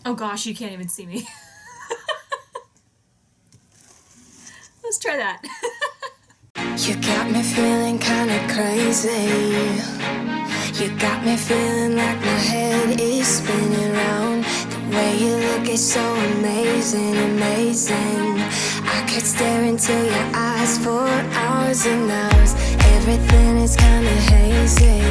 Oh gosh, you can't even see me. Let's try that. You got me feeling kinda crazy. You got me feeling like my head is spinning round. The way you look is so amazing, amazing. I could stare into your eyes for hours and hours. Everything is kinda hazy.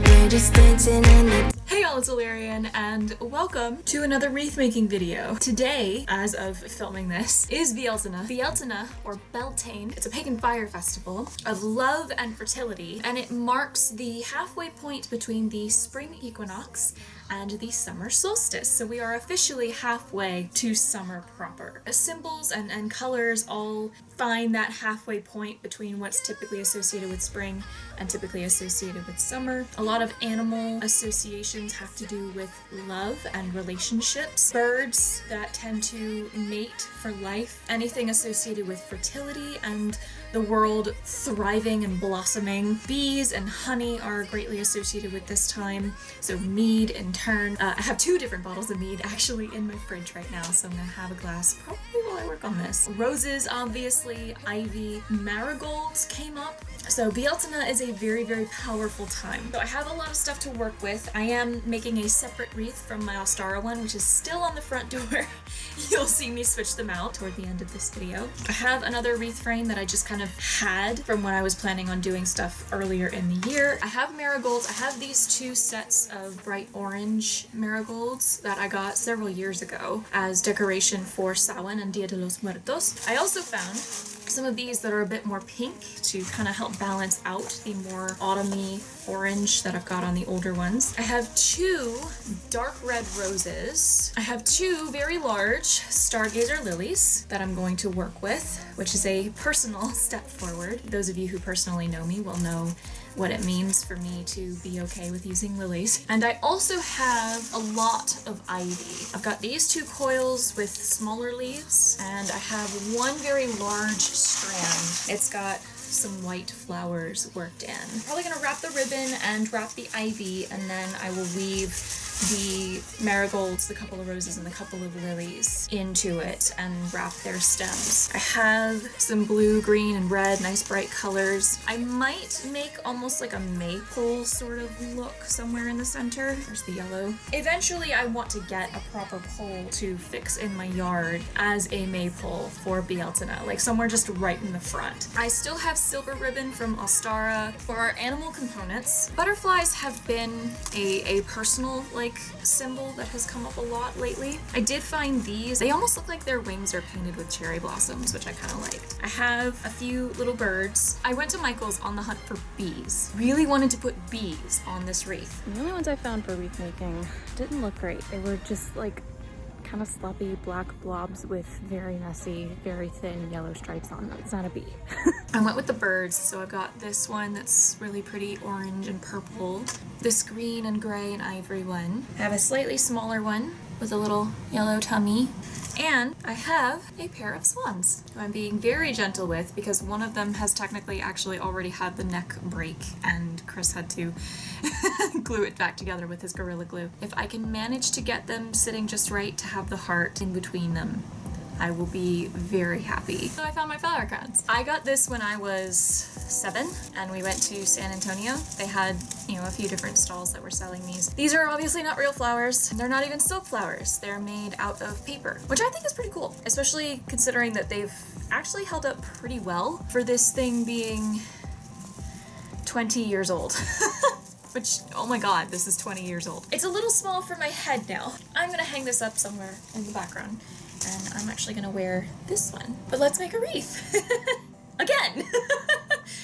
We're just dancing in the... Hey y'all, it's Alirien, and welcome to another wreath making video. Today, as of filming this, is Bealtaine. Bealtaine, or Beltane, it's a pagan fire festival of love and fertility, and it marks the halfway point between the spring equinox and the summer solstice. So we are officially halfway to summer proper. Symbols and colors all find that halfway point between what's typically associated with spring and typically associated with summer. A lot of animal associations have to do with love and relationships. Birds that tend to mate for life. Anything associated with fertility and the world thriving and blossoming. Bees and honey are greatly associated with this time. So mead in turn. I have two different bottles of mead actually in my fridge right now, so I'm gonna have a glass probably while I work on this. Roses, obviously, ivy, marigolds came up. So Bealtaine is a very, very powerful time. So I have a lot of stuff to work with. I am making a separate wreath from my Ostara one, which is still on the front door. You'll see me switch them out toward the end of this video. I have another wreath frame that I just kind of had from when I was planning on doing stuff earlier in the year. I have marigolds. I have these two sets of bright orange marigolds that I got several years ago as decoration for Samhain and Dia de los Muertos. I also found some of these that are a bit more pink to kind of help balance out the more autumny orange that I've got on the older ones. I have two dark red roses. I have two very large stargazer lilies that I'm going to work with, which is a personal step forward. Those of you who personally know me will know what it means for me to be okay with using lilies. And I also have a lot of ivy. I've got these two coils with smaller leaves, and I have one very large strand. It's got some white flowers worked in. I'm probably gonna wrap the ribbon and wrap the ivy, and then I will weave the marigolds, the couple of roses, and the couple of lilies into it and wrap their stems. I have some blue, green, and red, nice bright colors. I might make almost like a maypole sort of look somewhere in the center. There's the yellow. Eventually, I want to get a proper pole to fix in my yard as a maypole for Bealtaine, like somewhere just right in the front. I still have silver ribbon from Ostara. For our animal components, butterflies have been a personal symbol that has come up a lot lately. I did find these. They almost look like their wings are painted with cherry blossoms, which I kind of liked. I have a few little birds. I went to Michael's on the hunt for bees. Really wanted to put bees on this wreath. The only ones I found for wreath making didn't look great. They were just like kind of sloppy black blobs with very messy, very thin yellow stripes on them. It's not a bee. I went with the birds, so I've got this one that's really pretty orange and purple, this green and gray and ivory one. I have a slightly smaller one with a little yellow tummy, and I have a pair of swans who I'm being very gentle with because one of them has technically actually already had the neck break, and Chris had to glue it back together with his Gorilla Glue. If I can manage to get them sitting just right to have the heart in between them, I will be very happy. So I found my flower crowns. I got this when I was 7 and we went to San Antonio. They had, a few different stalls that were selling these. These are obviously not real flowers. They're not even silk flowers. They're made out of paper, which I think is pretty cool, especially considering that they've actually held up pretty well for this thing being 20 years old. Which, oh my god, this is 20 years old. It's a little small for my head now. I'm gonna hang this up somewhere in the background, and I'm actually gonna wear this one. But let's make a wreath. Again!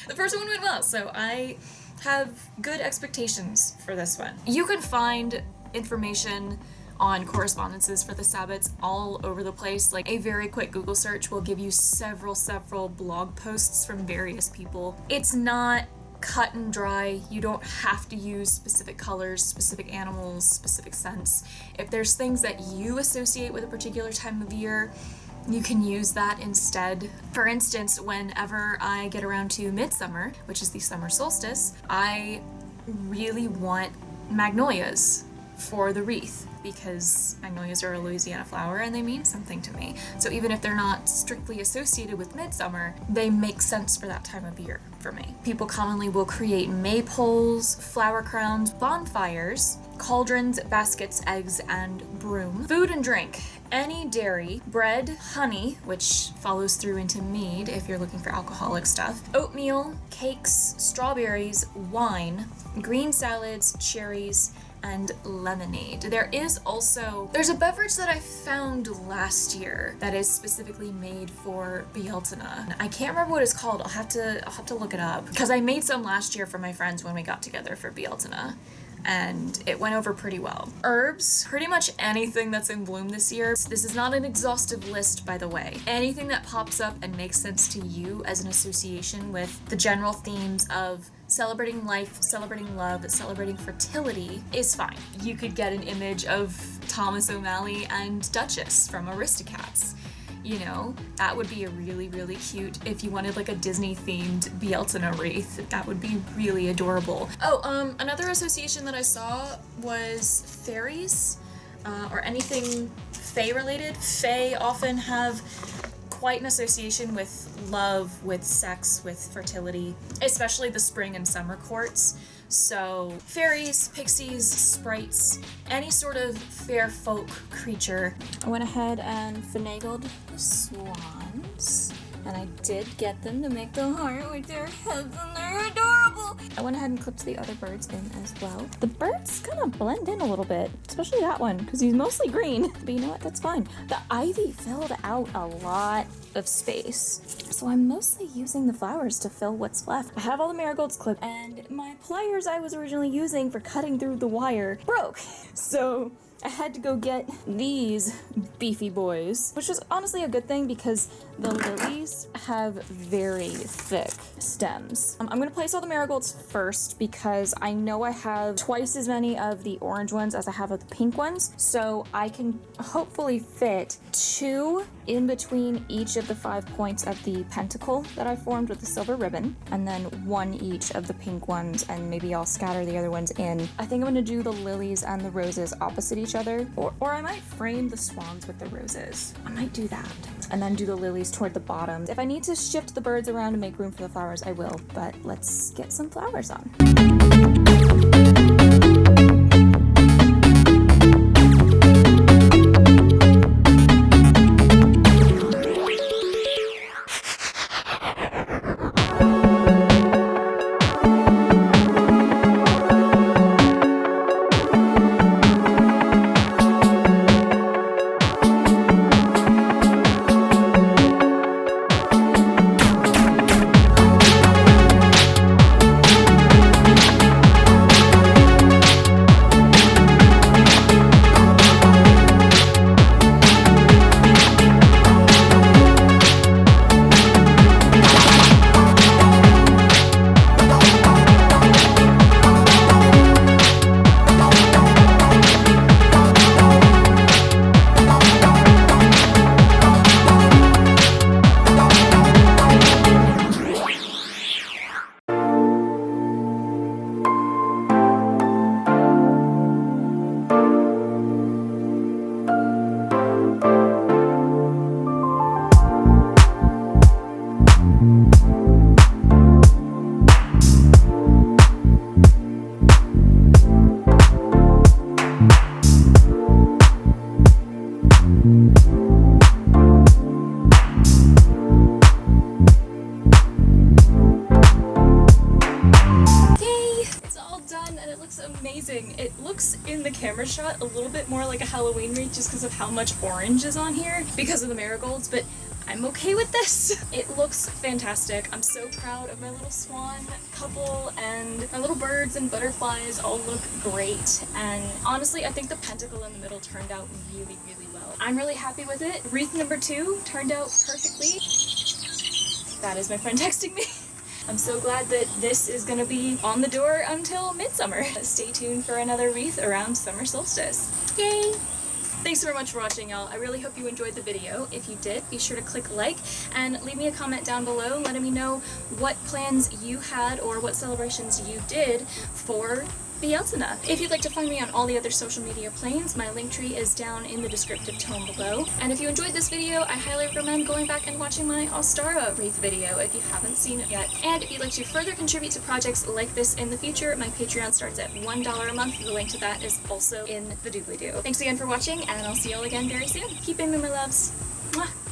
The first one went well, so I have good expectations for this one. You can find information on correspondences for the Sabbats all over the place. Like a very quick Google search will give you several blog posts from various people. It's not cut and dry. You don't have to use specific colors, specific animals, specific scents. If there's things that you associate with a particular time of year, you can use that instead. For instance, whenever I get around to Midsummer, which is the summer solstice, I really want magnolias for the wreath because magnolias are a Louisiana flower and they mean something to me. So even if they're not strictly associated with midsummer, they make sense for that time of year for me. People commonly will create maypoles, flower crowns, bonfires, cauldrons, baskets, eggs, and broom. Food and drink. Any dairy, bread, honey, which follows through into mead if you're looking for alcoholic stuff, oatmeal, cakes, strawberries, wine, green salads, cherries, and lemonade. There's a beverage that I found last year that is specifically made for Bealtaine. I can't remember what it's called. I'll have to look it up because I made some last year for my friends when we got together for Bealtaine. And it went over pretty well. Herbs, pretty much anything that's in bloom this year. This is not an exhaustive list, by the way. Anything that pops up and makes sense to you as an association with the general themes of celebrating life, celebrating love, celebrating fertility is fine. You could get an image of Thomas O'Malley and Duchess from Aristocats. You know, that would be a really, really cute, if you wanted like a Disney-themed Bealtaine wreath, that would be really adorable. Oh, another association that I saw was fairies, or anything fae-related. Fae often have quite an association with love, with sex, with fertility, especially the spring and summer courts. So fairies, pixies, sprites, any sort of fair folk creature. I went ahead and finagled the swans, and I did get them to make the heart with their heads, and they're adorable. I went ahead and clipped the other birds in as well. The birds kind of blend in a little bit, especially that one, because he's mostly green. But you know what? That's fine. The ivy filled out a lot of space, so I'm mostly using the flowers to fill what's left. I have all the marigolds clipped, and my pliers I was originally using for cutting through the wire broke. So I had to go get these beefy boys, which was honestly a good thing because the lilies have very thick stems. I'm gonna place all the marigolds first because I know I have twice as many of the orange ones as I have of the pink ones, so I can hopefully fit 2 in between each of the 5 points of the pentacle that I formed with the silver ribbon, and then 1 each of the pink ones, and maybe I'll scatter the other ones in. I think I'm gonna do the lilies and the roses opposite each other, or I might frame the swans with the roses. I might do that, and then do the lilies toward the bottom. If I need to shift the birds around to make room for the flowers, I will, but let's get some flowers on. It looks in the camera shot a little bit more like a Halloween wreath just because of how much orange is on here because of the marigolds, but I'm okay with this. It looks fantastic. I'm so proud of my little swan couple, and my little birds and butterflies all look great. And honestly, I think the pentacle in the middle turned out really, really well. I'm really happy with it. Wreath number 2 turned out perfectly. That is my friend texting me. I'm so glad that this is going to be on the door until midsummer. Stay tuned for another wreath around summer solstice. Yay! Thanks so much for watching, y'all. I really hope you enjoyed the video. If you did, be sure to click like and leave me a comment down below letting me know what plans you had or what celebrations you did for Bealtaine. If you'd like to find me on all the other social media planes, my link tree is down in the descriptive tome below. And if you enjoyed this video, I highly recommend going back and watching my Ostara Wreath video if you haven't seen it yet. And if you'd like to further contribute to projects like this in the future, my Patreon starts at $1 a month. The link to that is also in the doobly-doo. Thanks again for watching, and I'll see you all again very soon. Keep aiming, my loves. Mwah!